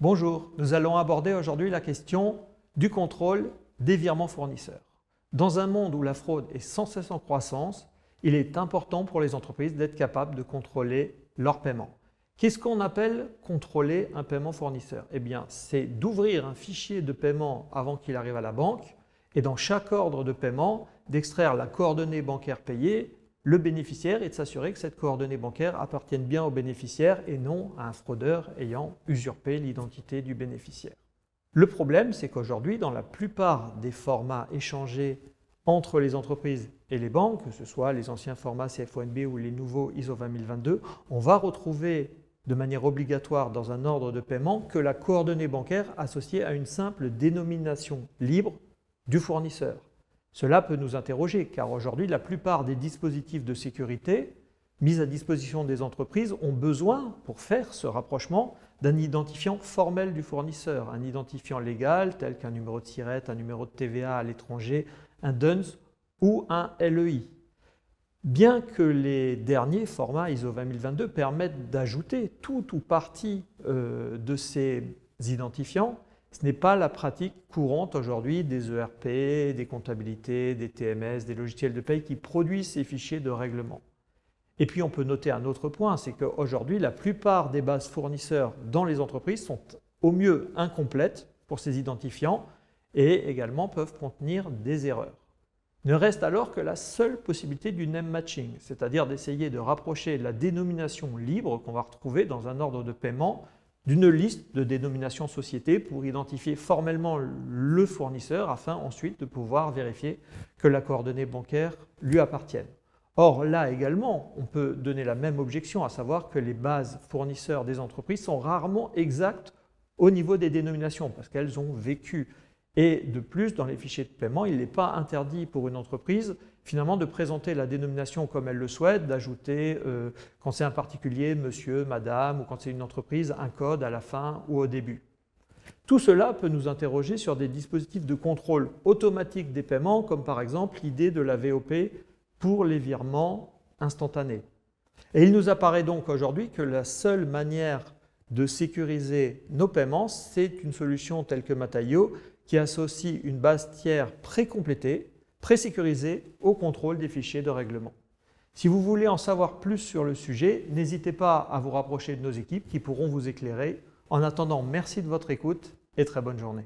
Bonjour, nous allons aborder aujourd'hui la question du contrôle des virements fournisseurs. Dans un monde où la fraude est sans cesse en croissance, il est important pour les entreprises d'être capables de contrôler leurs paiements. Qu'est-ce qu'on appelle contrôler un paiement fournisseur? Eh bien, c'est d'ouvrir un fichier de paiement avant qu'il arrive à la banque et dans chaque ordre de paiement, d'extraire la coordonnée bancaire payée, le bénéficiaire et de s'assurer que cette coordonnée bancaire appartienne bien au bénéficiaire et non à un fraudeur ayant usurpé l'identité du bénéficiaire. Le problème, c'est qu'aujourd'hui, dans la plupart des formats échangés entre les entreprises et les banques, que ce soit les anciens formats CFONB ou les nouveaux ISO 20022, on va retrouver de manière obligatoire dans un ordre de paiement que la coordonnée bancaire associée à une simple dénomination libre du fournisseur. Cela peut nous interroger car aujourd'hui, la plupart des dispositifs de sécurité mis à disposition des entreprises ont besoin, pour faire ce rapprochement, d'un identifiant formel du fournisseur, un identifiant légal tel qu'un numéro de SIRET, un numéro de TVA à l'étranger, un DUNS ou un LEI. Bien que les derniers formats ISO 20022 permettent d'ajouter tout ou partie de ces identifiants, ce n'est pas la pratique courante aujourd'hui des ERP, des comptabilités, des TMS, des logiciels de paye qui produisent ces fichiers de règlement. Et puis on peut noter un autre point, c'est qu'aujourd'hui la plupart des bases fournisseurs dans les entreprises sont au mieux incomplètes pour ces identifiants et également peuvent contenir des erreurs. Ne reste alors que la seule possibilité du name matching, c'est-à-dire d'essayer de rapprocher la dénomination libre qu'on va retrouver dans un ordre de paiement d'une liste de dénominations sociétés pour identifier formellement le fournisseur afin ensuite de pouvoir vérifier que la coordonnée bancaire lui appartienne. Or, là également, on peut donner la même objection, à savoir que les bases fournisseurs des entreprises sont rarement exactes au niveau des dénominations parce qu'elles ont vécu. Et de plus, dans les fichiers de paiement, il n'est pas interdit pour une entreprise finalement de présenter la dénomination comme elle le souhaite, d'ajouter, quand c'est un particulier, monsieur, madame, ou quand c'est une entreprise, un code à la fin ou au début. Tout cela peut nous interroger sur des dispositifs de contrôle automatique des paiements, comme par exemple l'idée de la VOP pour les virements instantanés. Et il nous apparaît donc aujourd'hui que la seule manière de sécuriser nos paiements, c'est une solution telle que Mataio, qui associe une base tiers précomplétée, présécurisée au contrôle des fichiers de règlement. Si vous voulez en savoir plus sur le sujet, n'hésitez pas à vous rapprocher de nos équipes qui pourront vous éclairer. En attendant, merci de votre écoute et très bonne journée.